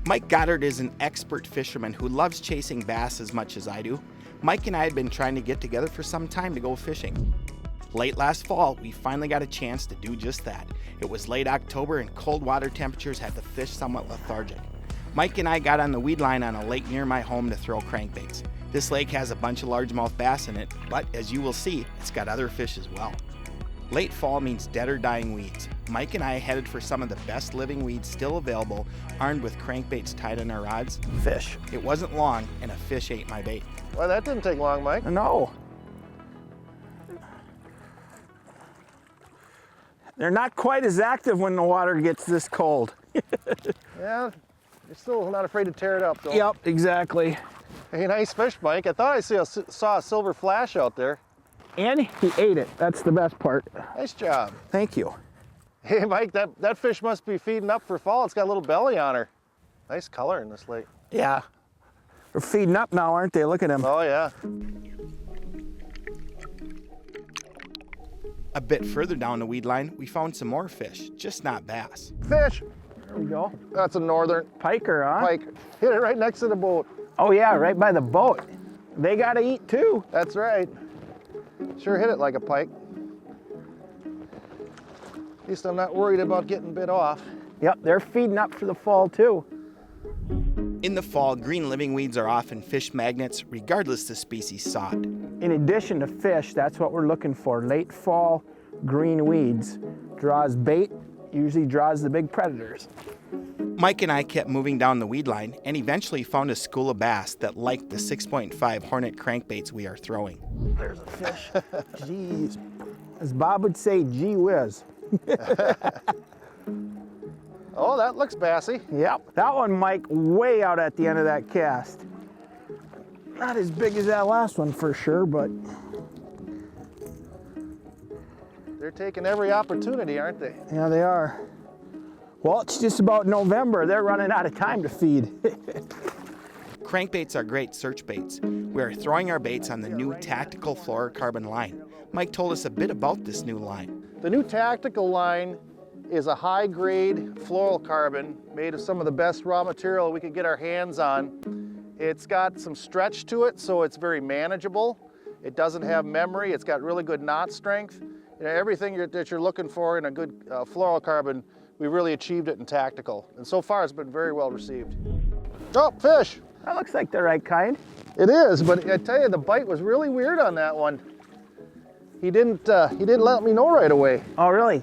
Mike Gottheardt is an expert fisherman who loves chasing bass as much as I do. Mike and I had been trying to get together for some time to go fishing. Late last fall, we finally got a chance to do just that. It was late October and cold water temperatures had the fish somewhat lethargic. Mike and I got on the Weedline on a lake near my home to throw crankbaits. This lake has a bunch of largemouth bass in it, but as you will see, it's got other fish as well. Late fall means dead or dying weeds. Mike and I headed for some of the best living weeds still available, armed with crankbaits tied on our rods. Fish. It wasn't long, and a fish ate my bait. Well, that didn't take long, Mike. No. They're not quite as active when the water gets this cold. Yeah, you're still not afraid to tear it up, though. Yep, exactly. Hey, nice fish, Mike. I thought I saw a silver flash out there. And he ate it. That's the best part. Nice job. Thank you. Hey, Mike, that fish must be feeding up for fall. It's got a little belly on her. Nice color in this lake. Yeah. They're feeding up now, aren't they? Look at him. Oh, yeah. A bit further down the Weedline, we found some more fish, just not bass. Fish. There we go. That's a northern Piker, huh? pike. Hit it right next to the boat. Oh yeah, right by the boat. They gotta eat too. That's right. Sure hit it like a pike. At least I'm not worried about getting bit off. Yep, they're feeding up for the fall too. In the fall, green living weeds are often fish magnets, regardless the species sought. In addition to fish, that's what we're looking for. Late fall green weeds. Draws bait, usually draws the big predators. Mike and I kept moving down the Weedline and eventually found a school of bass that liked the 6.5 Hornet crankbaits we are throwing. There's a fish. Jeez. As Bob would say, gee whiz. Oh, that looks bassy. Yep, that one, Mike, way out at the end of that cast. Not as big as that last one for sure, but. They're taking every opportunity, aren't they? Yeah, they are. Well, it's just about November. They're running out of time to feed. Crankbaits are great search baits. We are throwing our baits on the new tactical fluorocarbon line. Mike told us a bit about this new line. The new tactical line is a high-grade fluorocarbon made of some of the best raw material we could get our hands on. It's got some stretch to it, so it's very manageable. It doesn't have memory. It's got really good knot strength. You know, everything that you're looking for in a good fluorocarbon, we really achieved it in tactical. And so far, it's been very well received. Oh, fish! That looks like the right kind. It is, but I tell you, the bite was really weird on that one. He didn't let me know right away. Oh, really?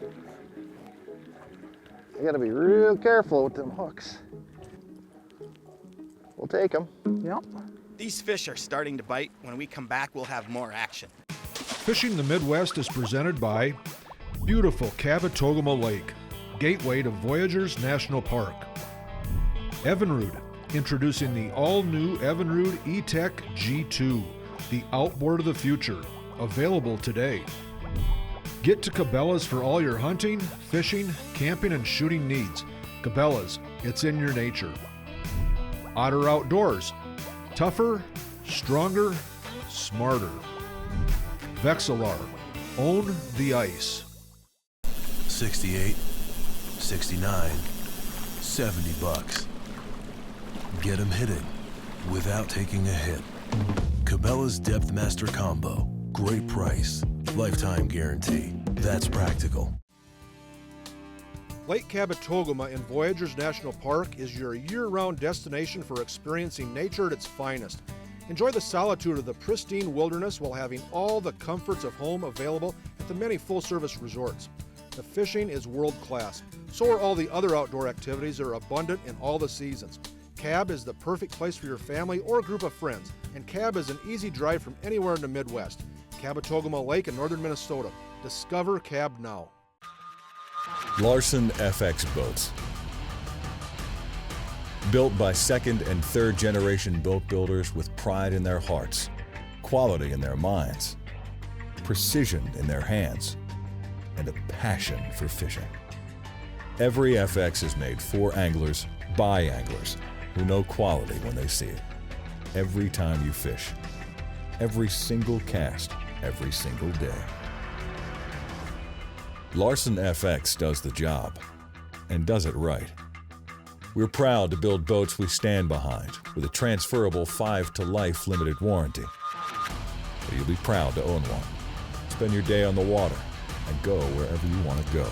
I gotta be real careful with them hooks. We'll take them. Yep. These fish are starting to bite. When we come back, we'll have more action. Fishing the Midwest is presented by beautiful Cabotogama Lake, gateway to Voyageurs National Park. Evinrude, introducing the all-new Evinrude E-Tech G2, the outboard of the future, available today. Get to Cabela's for all your hunting, fishing, camping, and shooting needs. Cabela's, it's in your nature. Otter Outdoors, tougher, stronger, smarter. Vexilar, own the ice. 68, 69, 70 bucks. Get 'em hitting without taking a hit. Cabela's Depth Master Combo. Great price. Lifetime guarantee. That's practical. Lake Cabotogama in Voyageurs National Park is your year-round destination for experiencing nature at its finest. Enjoy the solitude of the pristine wilderness while having all the comforts of home available at the many full-service resorts. The fishing is world-class. So are all the other outdoor activities that are abundant in all the seasons. Cab is the perfect place for your family or group of friends, and Cab is an easy drive from anywhere in the Midwest. Cabotogama Lake in northern Minnesota. Discover Cab now. Larson FX Boats. Built by second and third generation boat builders with pride in their hearts, quality in their minds, precision in their hands, and a passion for fishing. Every FX is made for anglers by anglers who know quality when they see it. Every time you fish, every single cast, every single day. Larson FX does the job and does it right. We're proud to build boats we stand behind with a transferable 5-to-life limited warranty. So you'll be proud to own one. Spend your day on the water and go wherever you want to go.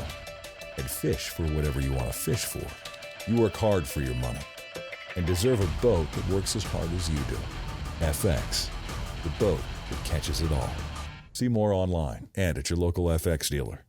And fish for whatever you want to fish for. You work hard for your money and deserve a boat that works as hard as you do. FX, the boat that catches it all. See more online and at your local FX dealer.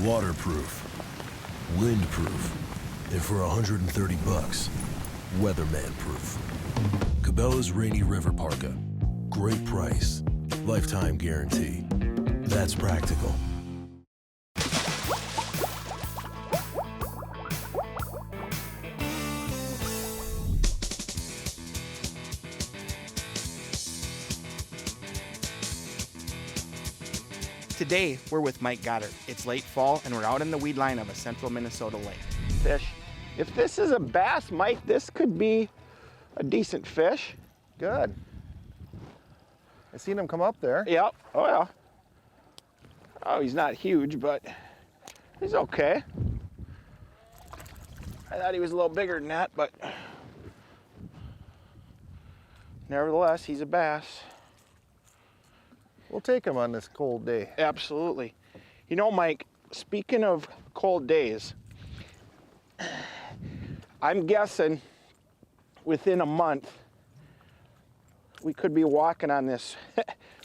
Waterproof, windproof, and for $130, weatherman proof. Cabela's Rainy River Parka. Great price, lifetime guarantee. That's practical. Today, we're with Mike Gottheardt. It's late fall, and we're out in the weedline of a central Minnesota lake. Fish. If this is a bass, Mike, this could be a decent fish. Good. I seen him come up there. Yep. Oh, yeah. Oh, he's not huge, but he's okay. I thought he was a little bigger than that, but nevertheless, he's a bass. We'll take him on this cold day. Absolutely. You know, Mike, speaking of cold days, I'm guessing within a month we could be walking on this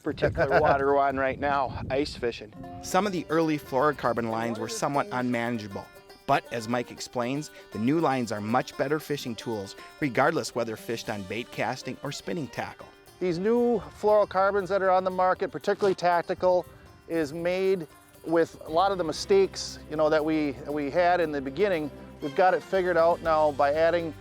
particular water we're on right now, ice fishing. Some of the early fluorocarbon lines were somewhat unmanageable, but as Mike explains, the new lines are much better fishing tools, regardless whether fished on bait casting or spinning tackle. These new fluorocarbons that are on the market, particularly tactical, is made with a lot of the mistakes, you know, that we had in the beginning. We've got it figured out now by adding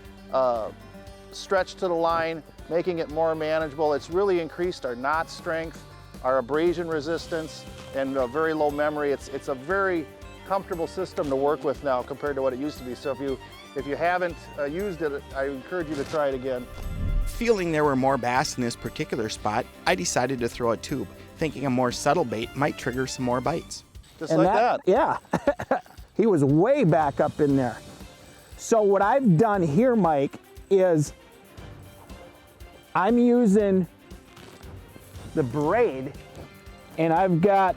stretch to the line, making it more manageable. It's really increased our knot strength, our abrasion resistance, and very low memory. It's a very comfortable system to work with now compared to what it used to be. So if you haven't used it, I encourage you to try it again. Feeling there were more bass in this particular spot, I decided to throw a tube, thinking a more subtle bait might trigger some more bites. Just like that. Yeah. He was way back up in there. So what I've done here, Mike, is I'm using the braid, and I've got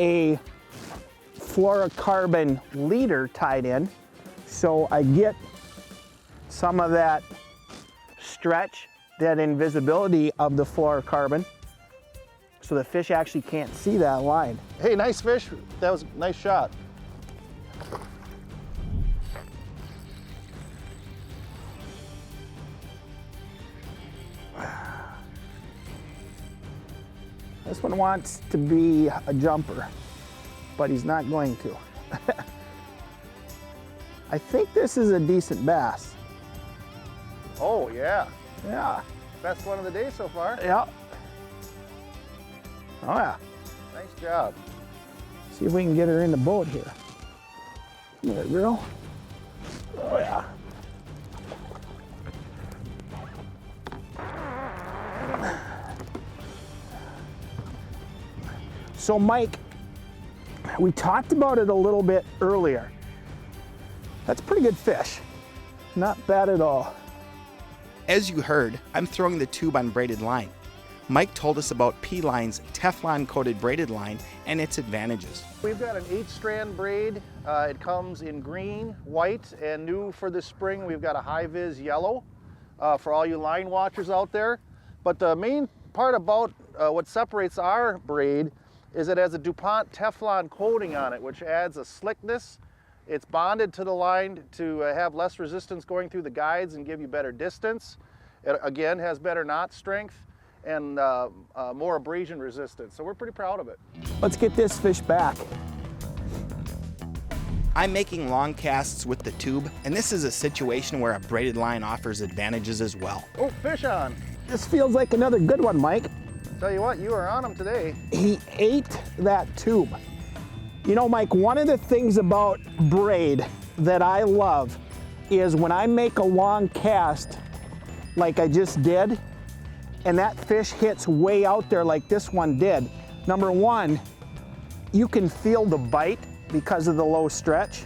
a fluorocarbon leader tied in, so I get some of that stretch, that invisibility of the fluorocarbon, so the fish actually can't see that line. Hey, nice fish. That was a nice shot. This one wants to be a jumper, but he's not going to. I think this is a decent bass. Oh, yeah. Yeah. Best one of the day so far. Yeah. Oh, yeah. Nice job. See if we can get her in the boat here. Come here, girl. Oh, yeah. So, Mike, we talked about it a little bit earlier. That's a pretty good fish. Not bad at all. As you heard, I'm throwing the tube on braided line. Mike told us about P-Line's Teflon-coated braided line and its advantages. We've got an 8-strand braid. It comes in green, white, and new for this spring, we've got a high-vis yellow for all you line watchers out there. But the main part about what separates our braid is it has a DuPont Teflon coating on it, which adds a slickness. It's bonded to the line to have less resistance going through the guides and give you better distance. It again has better knot strength and more abrasion resistance. So we're pretty proud of it. Let's get this fish back. I'm making long casts with the tube, and this is a situation where a braided line offers advantages as well. Oh, fish on. This feels like another good one, Mike. Tell you what, you are on them today. He ate that tube. You know, Mike, one of the things about braid that I love is when I make a long cast like I just did, and that fish hits way out there like this one did. Number one, you can feel the bite because of the low stretch.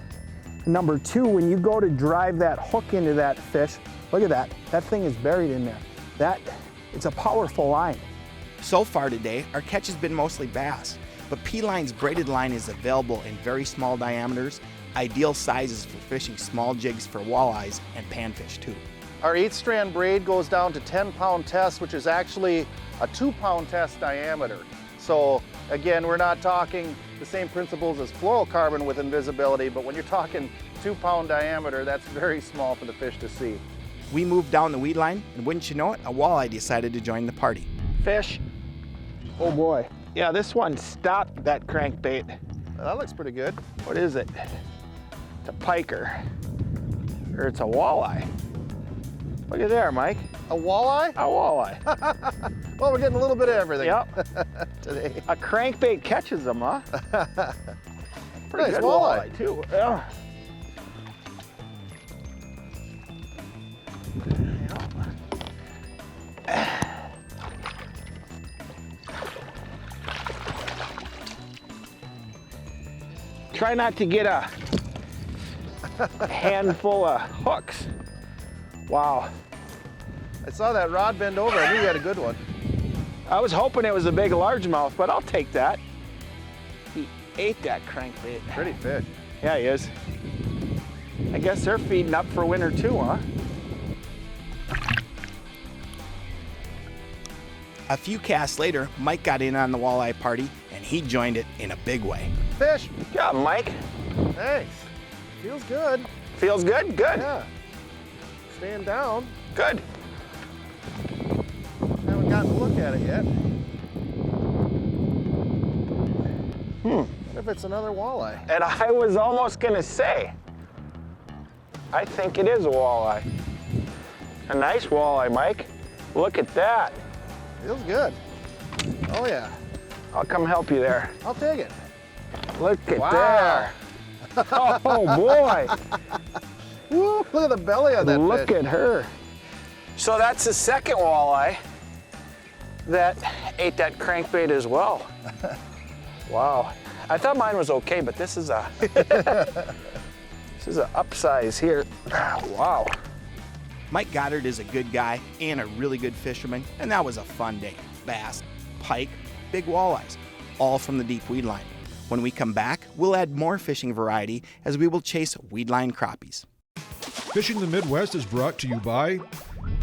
Number two, when you go to drive that hook into that fish, look at that. That thing is buried in there. It's a powerful line. So far today, our catch has been mostly bass, but P-Line's braided line is available in very small diameters, ideal sizes for fishing small jigs for walleyes and panfish too. Our 8-strand braid goes down to 10-pound test, which is actually a 2-pound test diameter. So again, we're not talking the same principles as fluorocarbon with invisibility, but when you're talking 2-pound diameter, that's very small for the fish to see. We moved down the weed line, and wouldn't you know it, a walleye decided to join the party. Fish. Oh boy. Yeah, this one stopped that crankbait. That looks pretty good. What is it? It's a piker. Or it's a walleye. Look at there, Mike. A walleye? A walleye. Well, we're getting a little bit of everything Yep. today. A crankbait catches them, huh? Pretty Nice good walleye. too. Yeah. Try not to get a handful of hooks. Wow. I saw that rod bend over. I knew you had a good one. I was hoping it was a big largemouth, but I'll take that. He ate that crankbait. Pretty fish. Yeah, he is. I guess they're feeding up for winter too, huh? A few casts later, Mike got in on the walleye party, and he joined it in a big way. Fish. Good job, Mike. Thanks. Feels good. Feels good? Good. Yeah. Staying down. Good. Haven't gotten a look at it yet. What if it's another walleye? And I was almost gonna say, I think it is a walleye. A nice walleye, Mike. Look at that. Feels good. Oh yeah. I'll come help you there. I'll take it. Look at Wow. there. Oh boy. Woo, look at the belly on that Look fish. at her. So that's the second walleye that ate that crankbait as well. Wow. I thought mine was okay, but this is a this is an upsize here. Wow. Mike Gottheardt is a good guy and a really good fisherman, and that was a fun day. Bass, pike, big walleyes, all from the deep weed line. When we come back, we'll add more fishing variety as we will chase weedline crappies. Fishing the Midwest is brought to you by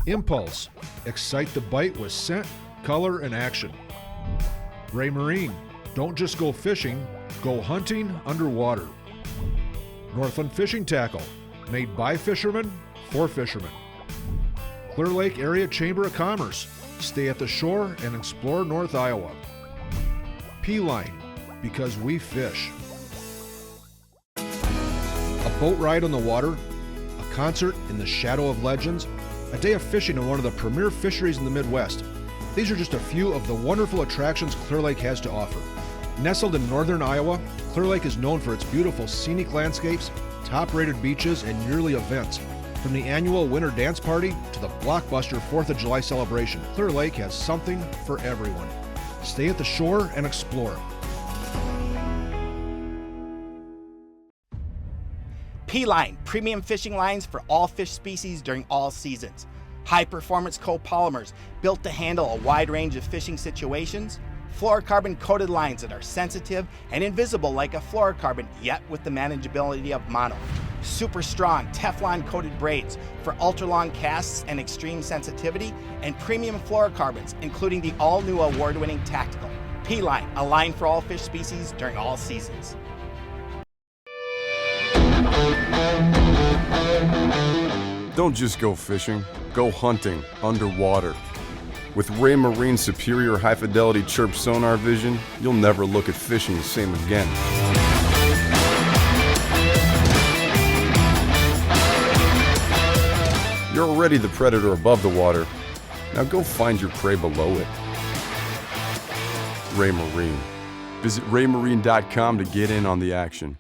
Impulse. Excite the bite with scent, color, and action. Ray Marine. Don't just go fishing, go hunting underwater. Northland Fishing Tackle. Made by fishermen, for fishermen. Clear Lake Area Chamber of Commerce. Stay at the shore and explore North Iowa. P-Line. Because we fish. A boat ride on the water, a concert in the shadow of legends, a day of fishing in one of the premier fisheries in the Midwest. These are just a few of the wonderful attractions Clear Lake has to offer. Nestled in northern Iowa, Clear Lake is known for its beautiful scenic landscapes, top-rated beaches, and yearly events. From the annual Winter Dance Party to the blockbuster 4th of July celebration, Clear Lake has something for everyone. Stay at the shore and explore. P-Line, premium fishing lines for all fish species during all seasons. High-performance copolymers built to handle a wide range of fishing situations. Fluorocarbon-coated lines that are sensitive and invisible like a fluorocarbon, yet with the manageability of mono. Super strong Teflon-coated braids for ultra-long casts and extreme sensitivity, and premium fluorocarbons, including the all-new award-winning Tactical. P-Line, a line for all fish species during all seasons. Don't just go fishing, go hunting underwater. With Ray Marine's superior high-fidelity chirp sonar vision, you'll never look at fishing the same again. You're already the predator above the water. Now go find your prey below it. Ray Marine. Visit raymarine.com to get in on the action.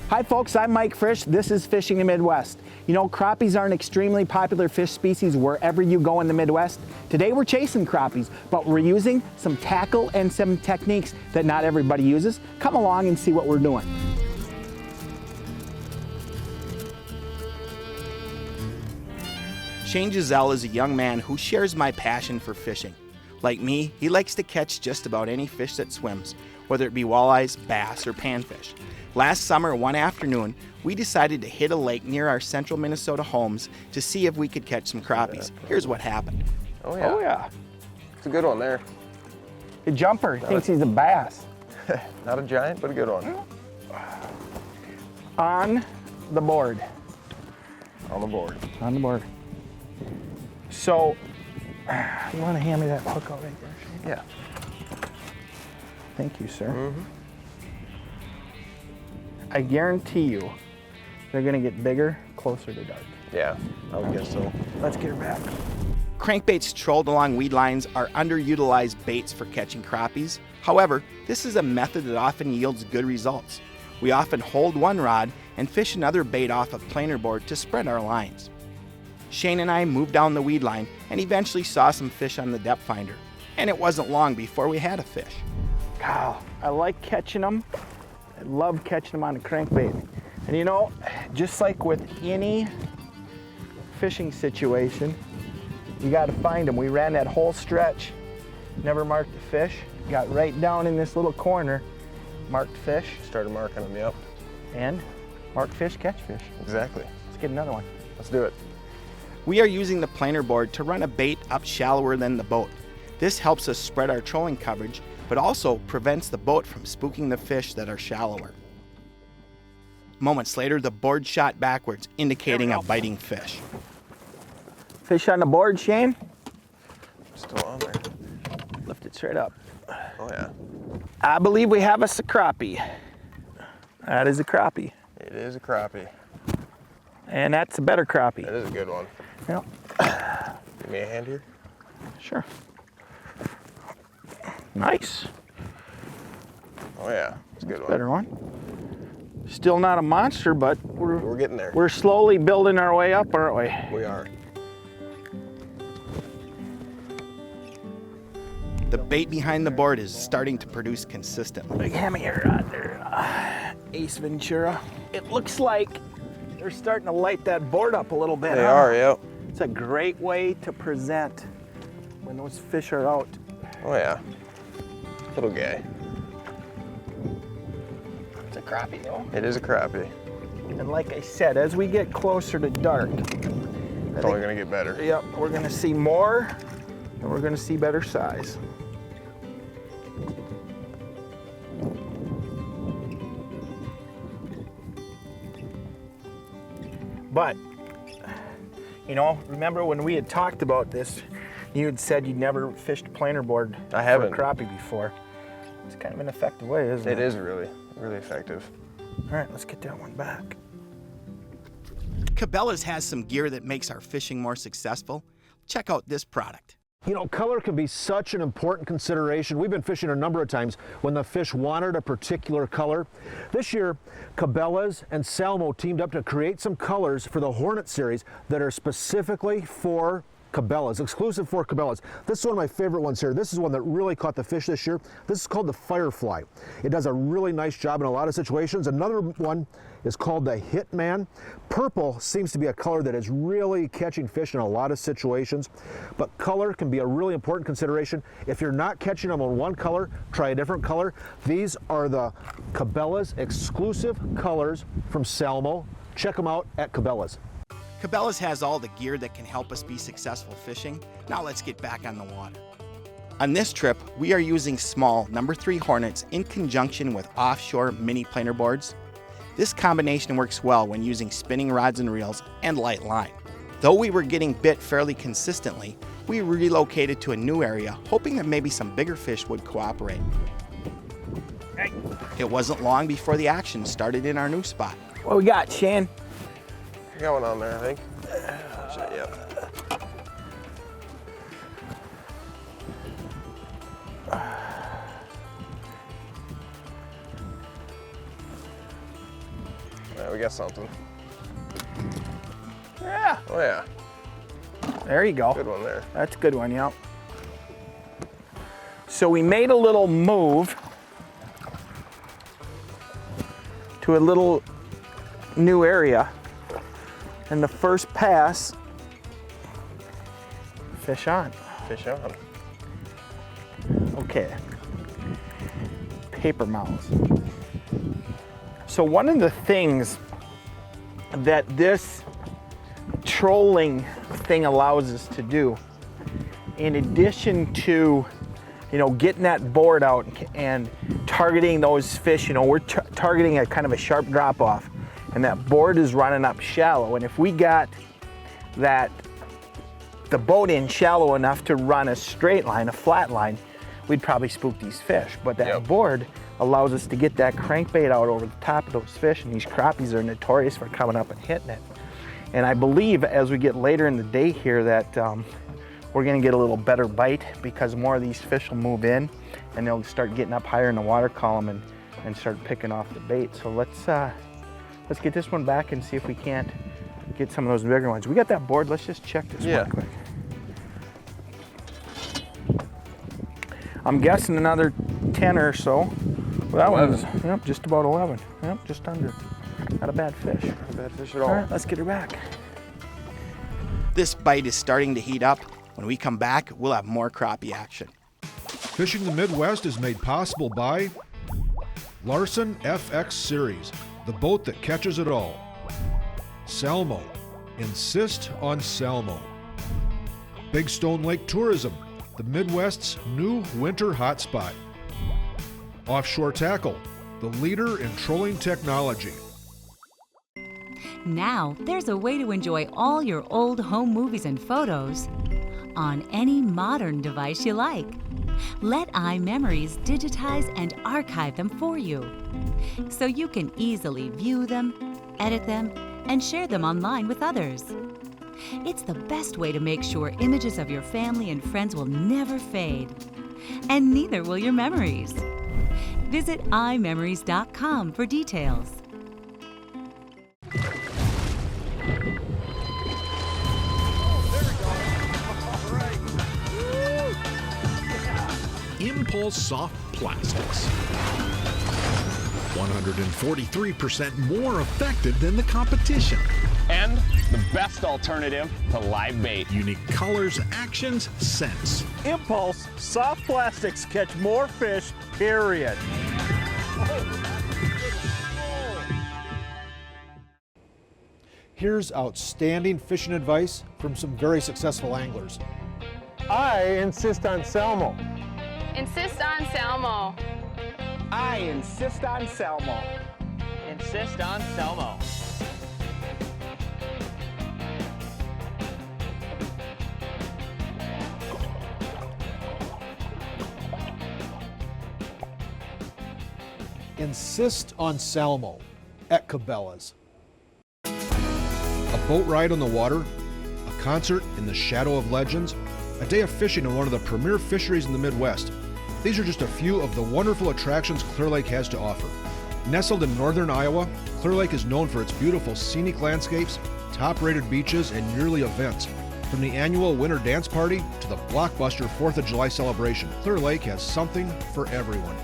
Hi folks, I'm Mike Frisch. This is Fishing the Midwest. You know, crappies are an extremely popular fish species wherever you go in the Midwest. Today we're chasing crappies, but we're using some tackle and some techniques that not everybody uses. Come along and see what we're doing. Shane Giselle is a young man who shares my passion for fishing. Like me, he likes to catch just about any fish that swims, whether it be walleyes, bass, or panfish. Last summer, one afternoon, we decided to hit a lake near our central Minnesota homes to see if we could catch some crappies. Here's what happened. Oh yeah. Oh yeah. It's a good one there. The jumper thinks he's a bass. Not a giant, but a good one. On the board. On the board. On the board. So, you want to hand me that hook out right there, Shane? Yeah. Thank you, sir. I guarantee you, they're gonna get bigger closer to dark. Yeah, I would guess so. Let's get her back. Crankbaits trolled along weed lines are underutilized baits for catching crappies. However, this is a method that often yields good results. We often hold one rod and fish another bait off a planer board to spread our lines. Shane and I moved down the weed line and eventually saw some fish on the depth finder. And it wasn't long before we had a fish. Wow, I like catching them. I love catching them on a crankbait. And you know, just like with any fishing situation, you gotta find them. We ran that whole stretch, never marked the fish, got right down in this little corner, marked fish. Started marking them, yep. And mark fish, catch fish. Exactly. Let's get another one. Let's do it. We are using the planer board to run a bait up shallower than the boat. This helps us spread our trolling coverage, but also prevents the boat from spooking the fish that are shallower. Moments later, the board shot backwards, indicating a biting fish. Fish on the board, Shane? Still on there. Lift it straight up. Oh yeah. I believe we have us a crappie. That is a crappie. It is a crappie. And that's a better crappie. That is a good one. Yep. Give me a hand here. Sure. Nice. Oh yeah, it's a good one. Better one. Still not a monster, but We're getting there. we're slowly building our way up, aren't we? We are. The bait behind the board is starting to produce consistently. Big hammer rod there. Ace Ventura. It looks like they're starting to light that board up a little bit. They huh? are, yep. It's a great way to present when those fish are out. Oh yeah. Little guy. It's a crappie though. It is a crappie. And like I said, as we get closer to dark, It's only gonna get better. yep, we're gonna see more and we're gonna see better size. But, you know, remember when we had talked about this, you had said you'd never fished a planer board I haven't. for a crappie before. It's kind of an effective way, isn't it? It is really effective. All right, let's get that one back. Cabela's has some gear that makes our fishing more successful. Check out this product. You know, color can be such an important consideration. We've been fishing a number of times when the fish wanted a particular color. This year, Cabela's and Salmo teamed up to create some colors for the Hornet series that are specifically for Cabela's, exclusive for Cabela's. This is one of my favorite ones here. This is one that really caught the fish this year. This is called the Firefly. It does a really nice job in a lot of situations. Another one is called the Hitman. Purple seems to be a color that is really catching fish in a lot of situations, but color can be a really important consideration. If you're not catching them on one color, try a different color. These are the Cabela's exclusive colors from Salmo. Check them out at Cabela's. Cabela's has all the gear that can help us be successful fishing. Now let's get back on the water. On this trip, we are using small number 3 Hornets in conjunction with offshore mini planer boards. This combination works well when using spinning rods and reels and light line. Though we were getting bit fairly consistently, we relocated to a new area, hoping that maybe some bigger fish would cooperate. It wasn't long before the action started in our new spot. What we got, Shane? Got one on there, I think. Yep. Yeah, we got something. Yeah. Oh yeah. There you go. Good one there. That's a good one, yep. So we made a little move to a little new area. And the first pass, fish on. Fish on. Okay. Paper mouths. So one of the things that this trolling thing allows us to do, in addition to, you know, getting that board out and targeting those fish, you know, we're targeting a kind of a sharp drop off, and that board is running up shallow. And if we got the boat in shallow enough to run a straight line, a flat line, we'd probably spook these fish. But that board allows us to get that crankbait out over the top of those fish, and these crappies are notorious for coming up and hitting it. And I believe as we get later in the day here that we're gonna get a little better bite, because more of these fish will move in and they'll start getting up higher in the water column and start picking off the bait. So let's get this one back and see if we can't get some of those bigger ones. We got that board, let's just check this one quick. I'm guessing another 10 or so. Well, that one's, yep, just about 11. Yep, just under. Not a bad fish. Not a bad fish at all. All right, let's get her back. This bite is starting to heat up. When we come back, we'll have more crappie action. Fishing the Midwest is made possible by Larson FX Series, the boat that catches it all. Salmo, insist on Salmo. Big Stone Lake Tourism, the Midwest's new winter hotspot. Offshore Tackle, the leader in trolling technology. Now, there's a way to enjoy all your old home movies and photos on any modern device you like. Let iMemories digitize and archive them for you, so you can easily view them, edit them, and share them online with others. It's the best way to make sure images of your family and friends will never fade, and neither will your memories. Visit iMemories.com for details. Impulse Soft Plastics. 143% more effective than the competition. And the best alternative to live bait. Unique colors, actions, scents. Impulse Soft Plastics catch more fish, period. Here's outstanding fishing advice from some very successful anglers. I insist on Salmo. Insist on Salmo. I insist on Salmo. Insist on Salmo. Insist on Salmo at Cabela's. A boat ride on the water, a concert in the shadow of legends, a day of fishing in one of the premier fisheries in the Midwest. These are just a few of the wonderful attractions Clear Lake has to offer. Nestled in northern Iowa, Clear Lake is known for its beautiful scenic landscapes, top-rated beaches, and yearly events. From the annual winter dance party to the blockbuster 4th of July celebration, Clear Lake has something for everyone.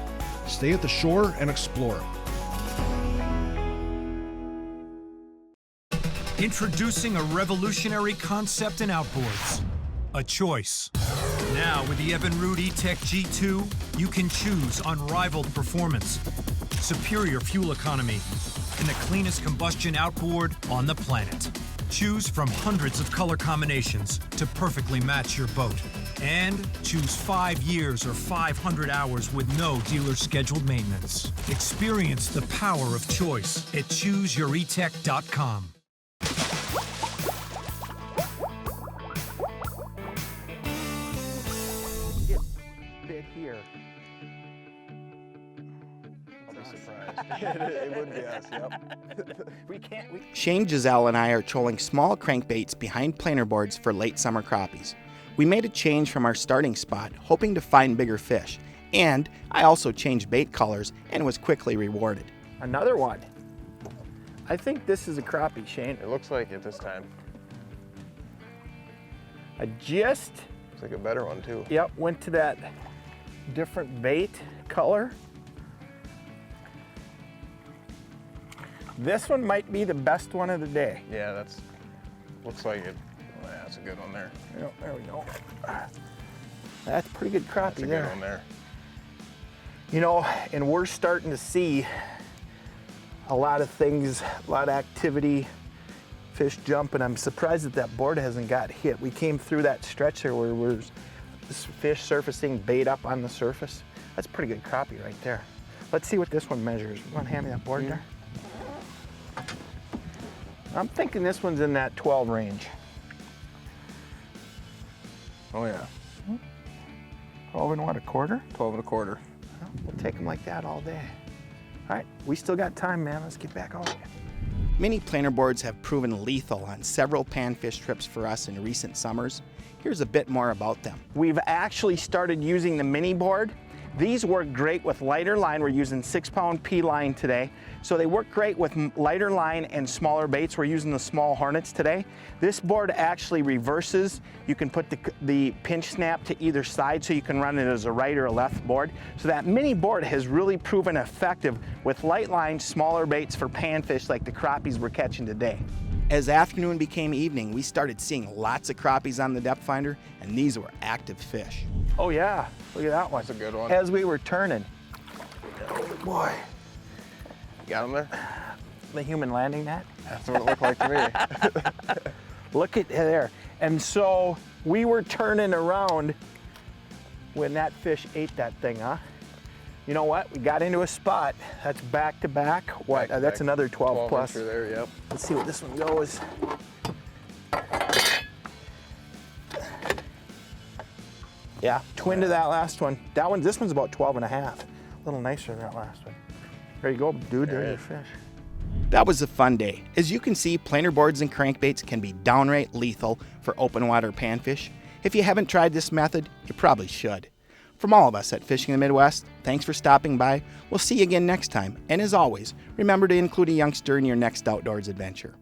Stay at the shore and explore. Introducing a revolutionary concept in outboards, a choice. Now with the Evinrude E-Tech G2, you can choose unrivaled performance, superior fuel economy, and the cleanest combustion outboard on the planet. Choose from hundreds of color combinations to perfectly match your boat. And choose 5 years or 500 hours with no dealer scheduled maintenance. Experience the power of choice at ChooseYourEtech.com. Bit here. I'll be surprised. It would be us, yep. Shane, Giselle, and I are trolling small crankbaits behind planer boards for late summer crappies. We made a change from our starting spot, hoping to find bigger fish, and I also changed bait colors and was quickly rewarded. Another one. I think this is a crappie, Shane. It looks like it this time. I just... Looks like a better one too. Yep, went to that different bait color. This one might be the best one of the day. Yeah, that's, looks like it. Oh, yeah, that's a good one there. Yep, there we go. That's a pretty good crappie That's a there. good one there. You know, and we're starting to see a lot of things, a lot of activity, fish jumping. I'm surprised that that board hasn't got hit. We came through that stretch there where there was fish surfacing, bait up on the surface. That's a pretty good crappie right there. Let's see what this one measures. You want to hand me that board there? I'm thinking this one's in that 12 range. Oh yeah. 12 and what, a quarter? 12 and a quarter. Well, we'll take them like that all day. All right, we still got time, man. Let's get back out. Mini planer boards have proven lethal on several panfish trips for us in recent summers. Here's a bit more about them. We've actually started using the mini board. These work great with lighter line. We're using 6-pound P line today. So they work great with lighter line and smaller baits. We're using the small Hornets today. This board actually reverses. You can put the pinch snap to either side so you can run it as a right or a left board. So that mini board has really proven effective with light line, smaller baits for panfish like the crappies we're catching today. As afternoon became evening, we started seeing lots of crappies on the depth finder, and these were active fish. Oh yeah, look at that one. That's a good one. As we were turning. Oh boy. Got him there? The human landing net? That's what it looked like to me. Look at there. And so we were turning around when that fish ate that thing, huh? You know what? We got into a spot. That's back to back. What? Back to that's back. another 12 plus. There, yep. Let's see what this one goes. Yeah, twin to that last one. This one's about 12 and a half. A little nicer than that last one. There you go, dude. There's your fish. That was a fun day. As you can see, planer boards and crankbaits can be downright lethal for open water panfish. If you haven't tried this method, you probably should. From all of us at Fishing the Midwest, thanks for stopping by. We'll see you again next time. And as always, remember to include a youngster in your next outdoors adventure.